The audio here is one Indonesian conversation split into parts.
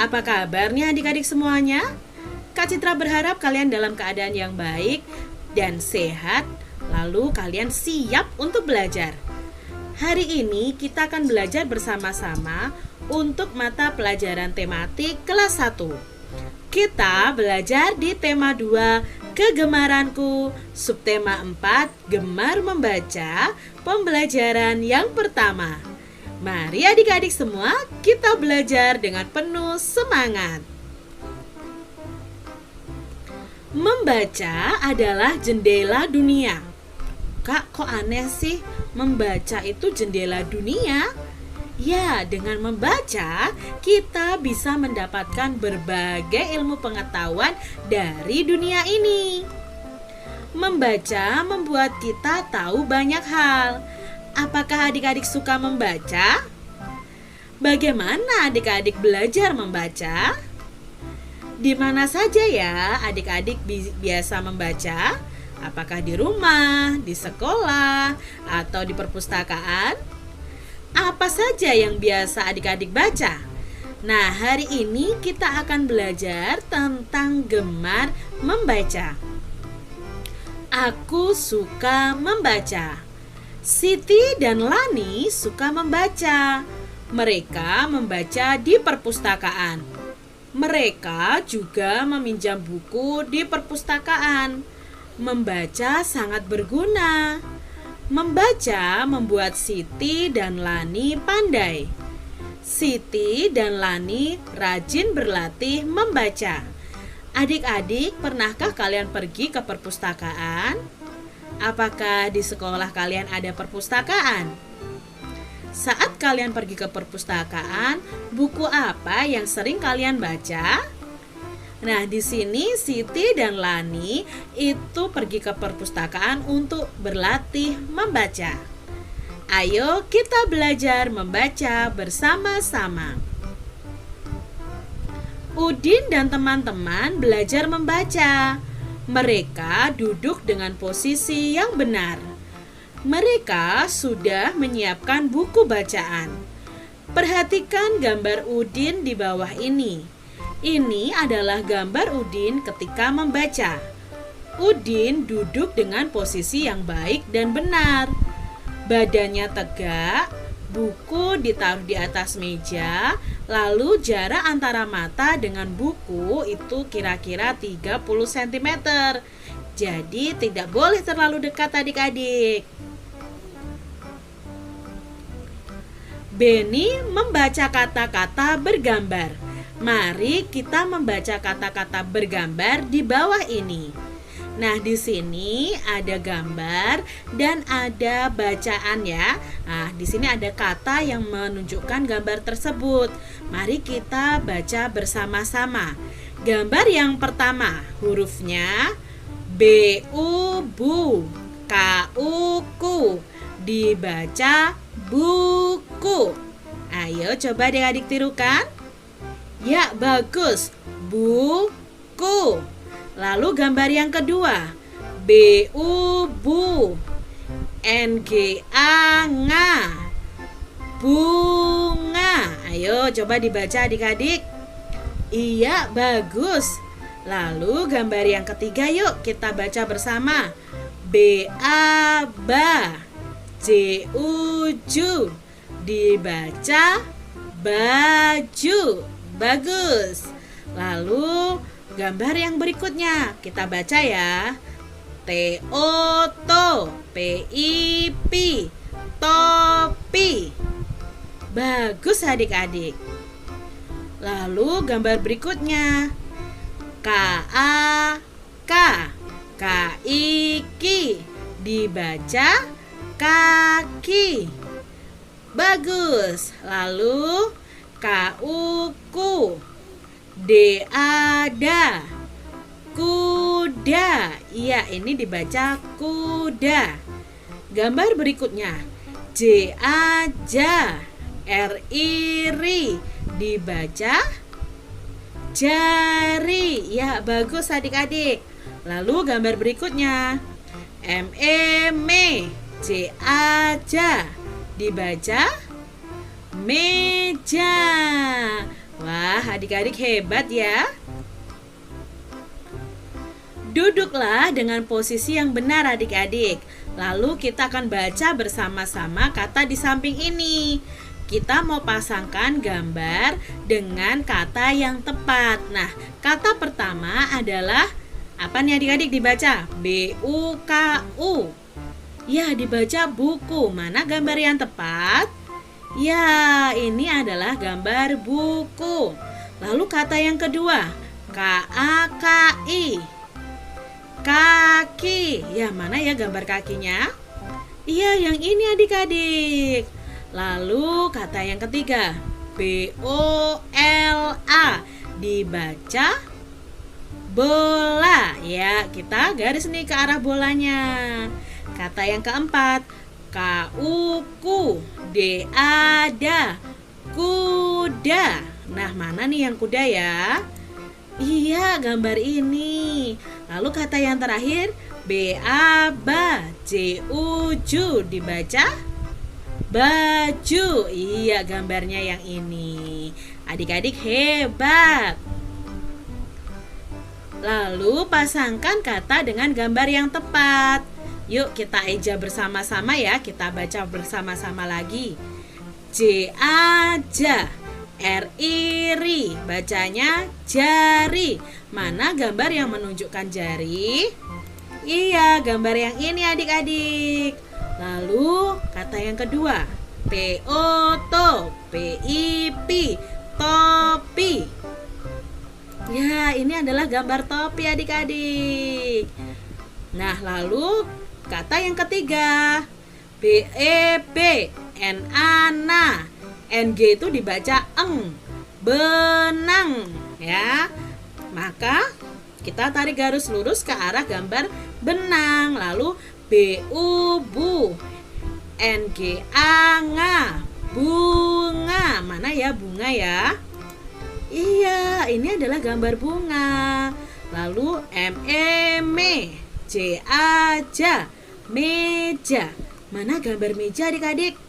Apa kabarnya adik-adik semuanya? Kak Citra berharap kalian dalam keadaan yang baik dan sehat, lalu kalian siap untuk belajar. Hari ini kita akan belajar bersama-sama untuk mata pelajaran tematik kelas 1. Kita belajar di tema 2, kegemaranku, subtema 4, gemar membaca, pembelajaran yang pertama. Mari adik-adik semua kita belajar dengan penuh semangat. Membaca adalah jendela dunia. Kak, kok aneh sih? Membaca itu jendela dunia? Ya, dengan membaca kita bisa mendapatkan berbagai ilmu pengetahuan dari dunia ini. Membaca membuat kita tahu banyak hal. Apakah adik-adik suka membaca? Bagaimana adik-adik belajar membaca? Di mana saja ya adik-adik biasa membaca? Apakah di rumah, di sekolah, atau di perpustakaan? Apa saja yang biasa adik-adik baca? Nah, hari ini kita akan belajar tentang gemar membaca. Aku suka membaca. Siti dan Lani suka membaca. Mereka membaca di perpustakaan. Mereka juga meminjam buku di perpustakaan. Membaca sangat berguna. Membaca membuat Siti dan Lani pandai. Siti dan Lani rajin berlatih membaca. Adik-adik, pernahkah kalian pergi ke perpustakaan? Apakah di sekolah kalian ada perpustakaan? Saat kalian pergi ke perpustakaan, buku apa yang sering kalian baca? Nah, di sini Siti dan Lani itu pergi ke perpustakaan untuk berlatih membaca. Ayo kita belajar membaca bersama-sama. Udin dan teman-teman belajar membaca. Mereka duduk dengan posisi yang benar. Mereka sudah menyiapkan buku bacaan. Perhatikan gambar Udin di bawah ini. Ini adalah gambar Udin ketika membaca. Udin duduk dengan posisi yang baik dan benar. Badannya tegak, buku ditaruh di atas meja, lalu jarak antara mata dengan buku itu kira-kira 30 cm. Jadi tidak boleh terlalu dekat adik-adik. Beni membaca kata-kata bergambar. Mari kita membaca kata-kata bergambar di bawah ini. Nah, di sini ada gambar dan ada bacaan ya. Nah, di sini ada kata yang menunjukkan gambar tersebut. Mari kita baca bersama-sama. Gambar yang pertama, hurufnya B-U bu, K-U ku. Dibaca buku. Ayo coba adik-adik tirukan. Ya, bagus. Buku. Lalu gambar yang kedua, B-U bu, N-G-A nga, bunga. Ayo coba dibaca adik-adik. Iya, bagus. Lalu gambar yang ketiga yuk kita baca bersama. B-A ba, J-U ju. Dibaca baju. Bagus. Lalu gambar yang berikutnya kita baca ya. T-O-To, P-I-P, topi. Bagus adik-adik. Lalu gambar berikutnya. K-A-K, K-I-Ki. Dibaca kaki. Bagus. Lalu K-U-Ku, D-A-Da, kuda. Iya, ini dibaca kuda. Gambar berikutnya, J-A-Ja, R-I-Ri. Dibaca jari. Ya, bagus adik-adik. Lalu gambar berikutnya, M-E-Me, J-A-Ja. Dibaca meja. Wah, adik-adik hebat ya. Duduklah dengan posisi yang benar adik-adik. Lalu kita akan baca bersama-sama kata di samping ini. Kita mau pasangkan gambar dengan kata yang tepat. Nah, kata pertama adalah apa nih adik-adik dibaca? B-U-K-U. Ya, dibaca buku. Mana gambar yang tepat? Ya, ini adalah gambar buku. Lalu kata yang kedua, K-A-K-I. Kaki. Ya, mana ya gambar kakinya? Iya, yang ini adik-adik. Lalu kata yang ketiga, B-O-L-A. Dibaca bola. Ya, kita garis nih ke arah bolanya. Kata yang keempat, K-U-Ku. D-A-Da. Kuda. Nah, mana nih yang kuda ya? Iya, gambar ini. Lalu kata yang terakhir, B-A-Ba. J-U-Ju. Dibaca baju. Iya, gambarnya yang ini. Adik-adik hebat. Lalu pasangkan kata dengan gambar yang tepat. Yuk kita eja bersama-sama ya. Kita baca bersama-sama lagi. J-A-Ja. R-I-Ri. Bacanya jari. Mana gambar yang menunjukkan jari? Iya, gambar yang ini adik-adik. Lalu kata yang kedua, P-O-To. P-I-P. Topi. Ya, ini adalah gambar topi adik-adik. Nah, lalu kata yang ketiga, B-E-B. N-A-Na. N-G itu dibaca eng. Benang. Ya. Maka kita tarik garis lurus ke arah gambar benang. Lalu B-U-Bu. N-G-A-Nga. Bunga. Mana ya bunga ya? Iya, ini adalah gambar bunga. Lalu M-E-Me. J-A-Ja. Meja. Mana gambar meja adik-adik?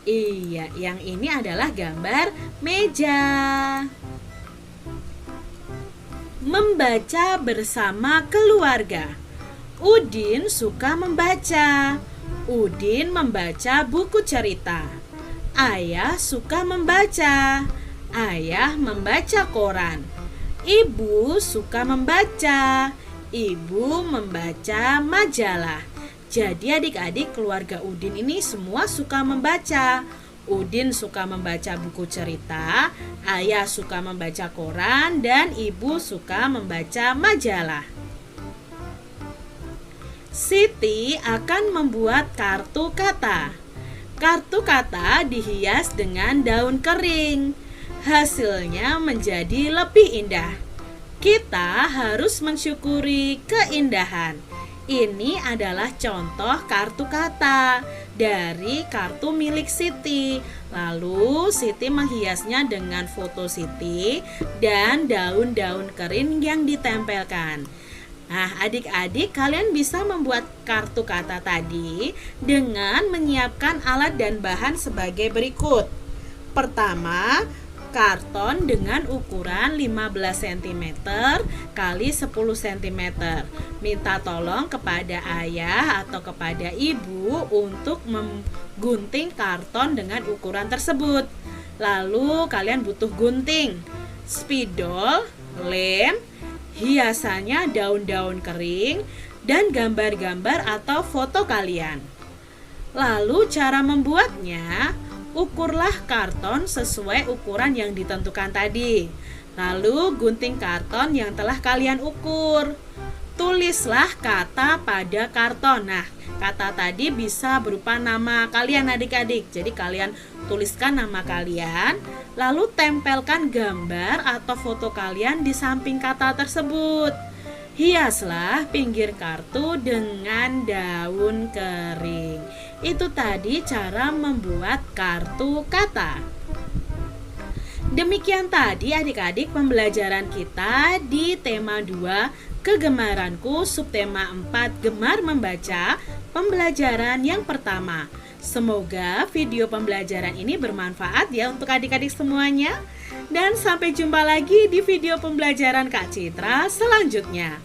Iya, yang ini adalah gambar meja. Membaca bersama keluarga. Udin suka membaca. Udin membaca buku cerita. Ayah suka membaca. Ayah membaca koran. Ibu suka membaca. Ibu membaca majalah. Jadi adik-adik keluarga Udin ini semua suka membaca. Udin suka membaca buku cerita, ayah suka membaca koran, dan ibu suka membaca majalah. Siti akan membuat kartu kata. Kartu kata dihias dengan daun kering. Hasilnya menjadi lebih indah. Kita harus mensyukuri keindahan. Ini adalah contoh kartu kata dari kartu milik Siti. Lalu Siti menghiasnya dengan foto Siti dan daun-daun kering yang ditempelkan. Nah, adik-adik kalian bisa membuat kartu kata tadi dengan menyiapkan alat dan bahan sebagai berikut. Pertama, karton dengan ukuran 15 cm kali 10 cm. Minta tolong kepada ayah atau kepada ibu untuk menggunting karton dengan ukuran tersebut. Lalu kalian butuh gunting, spidol, lem, hiasannya daun-daun kering, dan gambar-gambar atau foto kalian. Lalu cara membuatnya, ukurlah karton sesuai ukuran yang ditentukan tadi. Lalu gunting karton yang telah kalian ukur. Tulislah kata pada karton. Nah, kata tadi bisa berupa nama kalian adik-adik. Jadi kalian tuliskan nama kalian, lalu tempelkan gambar atau foto kalian di samping kata tersebut. Hiaslah pinggir kartu dengan daun kering. Itu tadi cara membuat kartu kata. Demikian tadi adik-adik pembelajaran kita di tema 2 Kegemaranku, subtema 4 Gemar Membaca, pembelajaran yang pertama. Semoga video pembelajaran ini bermanfaat ya untuk adik-adik semuanya. Dan sampai jumpa lagi di video pembelajaran Kak Citra selanjutnya.